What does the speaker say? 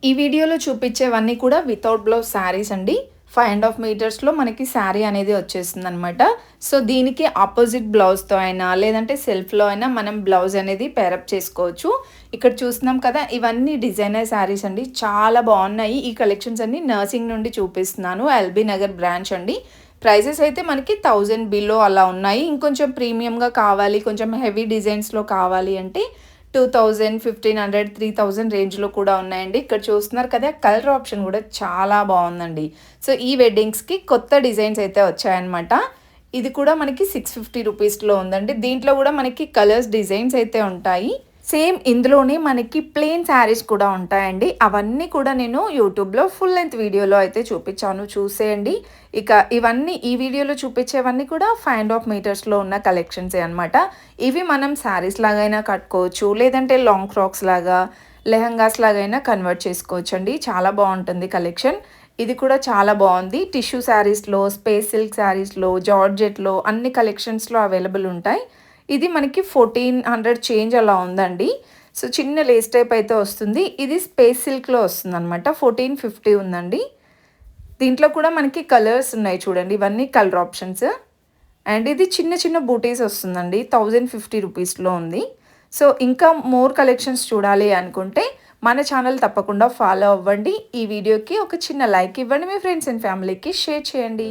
ఈ వీడియోలో చూపించేవన్నీ కూడా వితౌట్ బ్లౌజ్ శారీస్ అండి. 5.5 మీటర్స్‌లో మనకి శారీ అనేది వచ్చేస్తుందనమాట. సో, దీనికి ఆపోజిట్ బ్లౌజ్‌తో అయినా, లేదంటే సెల్ఫ్‌లో అయినా మనం బ్లౌజ్ అనేది పేరప్ చేసుకోవచ్చు. ఇక్కడ చూస్తున్నాం కదా! ఇవన్నీ డిజైనర్ శారీస్ అండి. చాలా బాగున్నాయి. ఈ కలెక్షన్స్ అన్నీ నర్సింగ్ నుండి చూపిస్తున్నాను. ఎల్బీ నగర్ బ్రాంచ్ అండి. ప్రైజెస్ అయితే మనకి 1000 బిలో అలా ఉన్నాయి. ఇంకొంచెం ప్రీమియంగా కావాలి, కొంచెం హెవీ డిజైన్స్‌లో కావాలి అంటే 2000, 1500, 3000 రేంజ్‌లో కూడా ఉన్నాయండి. ఇక్కడ చూస్తున్నారు కదా! కలర్ ఆప్షన్ కూడా చాలా బావుందండి. సో, ఈ వెడ్డింగ్స్‌కి కొత్త డిజైన్స్ అయితే వచ్చాయన్నమాట. ఇది కూడా మనకి 650 రూపీస్‌లో ఉందండి. దీంట్లో కూడా మనకి కలర్స్, డిజైన్స్ అయితే ఉంటాయి. సేమ్ ఇందులోనే మనకి ప్లెయిన్ శారీస్ కూడా ఉంటాయండి. అవన్నీ కూడా నేను యూట్యూబ్‌లో ఫుల్ లెంగ్త్ వీడియోలో అయితే చూపించాను, చూసేయండి. ఇక ఇవన్నీ ఈ వీడియోలో చూపించేవన్నీ కూడా 5.5 మీటర్స్‌లో ఉన్న కలెక్షన్సే అనమాట. ఇవి మనం శారీస్ లాగైనా కట్టుకోవచ్చు, లేదంటే లాంగ్ ఫ్రాక్స్ లాగా, లెహంగాస్ లాగైనా కన్వర్ట్ చేసుకోవచ్చండి. చాలా బాగుంటుంది కలెక్షన్. ఇది కూడా చాలా బాగుంది. టిష్యూ శారీస్‌లో, స్పేస్ సిల్క్ శారీస్‌లో, జార్జెట్‌లో అన్ని కలెక్షన్స్‌లో అవైలబుల్ ఉంటాయి. ఇది మనకి 1400 చేంజ్ అలా ఉందండి. సో, చిన్న లేస్ టైప్ అయితే వస్తుంది. ఇది స్పేస్ సిల్క్‌లో వస్తుందనమాట. 1450 ఉందండి. దీంట్లో కూడా మనకి కలర్స్ ఉన్నాయి చూడండి. ఇవన్నీ కలర్ ఆప్షన్స్. అండ్ ఇది చిన్న చిన్న బూటీస్ వస్తుందండి. 1050 రూపీస్‌లో ఉంది. సో, ఇంకా మోర్ కలెక్షన్స్ చూడాలి అనుకుంటే మన ఛానల్ తప్పకుండా ఫాలో అవ్వండి. ఈ వీడియోకి ఒక చిన్న లైక్ ఇవ్వండి. మీ ఫ్రెండ్స్ అండ్ ఫ్యామిలీకి షేర్ చేయండి.